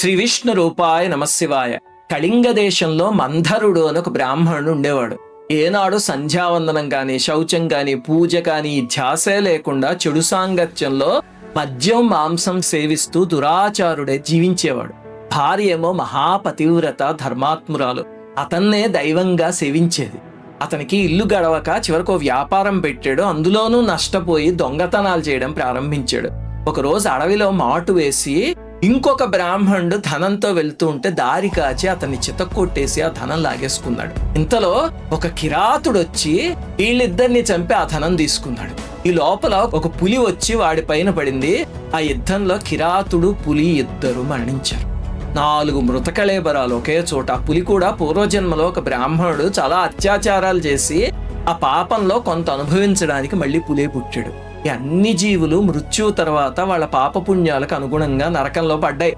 శ్రీ విష్ణు రూపాయ నమశివాయ. కళింగ దేశంలో మంధరుడు అని ఒక బ్రాహ్మణుడు ఉండేవాడు. ఏనాడు సంధ్యావందనం కాని, శౌచం కాని, పూజ కాని ధ్యాసే లేకుండా చెడు సాంగత్యంలో మద్యం మాంసం సేవిస్తూ దురాచారుడే జీవించేవాడు. భార్య ఏమో మహాపతివ్రత ధర్మాత్మురాలు, అతన్నే దైవంగా సేవించేది. అతనికి ఇల్లు గడవక చివరకు వ్యాపారం పెట్టాడు. అందులోనూ నష్టపోయి దొంగతనాలు చేయడం ప్రారంభించాడు. ఒకరోజు అడవిలో మాటు వేసి ఇంకొక బ్రాహ్మణుడు ధనంతో వెళ్తూ ఉంటే దారి కాచి అతన్ని చితక్కొట్టేసి ఆ ధనం లాగేసుకున్నాడు. ఇంతలో ఒక కిరాతుడు వచ్చి వీళ్ళిద్దరిని చంపి ఆ ధనం తీసుకున్నాడు. ఈ లోపల ఒక పులి వచ్చి వాడి పైన పడింది. ఆ యుద్ధంలో కిరాతుడు, పులి ఇద్దరు మరణించారు. 4 మృతకళేబరాలు ఒకే చోట. ఆ పులి కూడా పూర్వజన్మలో ఒక బ్రాహ్మణుడు చాలా అత్యాచారాలు చేసి ఆ పాపంలో కొంత అనుభవించడానికి మళ్ళీ పులే పుట్టాడు. ఈ అన్ని జీవులు మృత్యువు తర్వాత వాళ్ళ పాపపుణ్యాలకు అనుగుణంగా నరకంలో పడ్డాయి.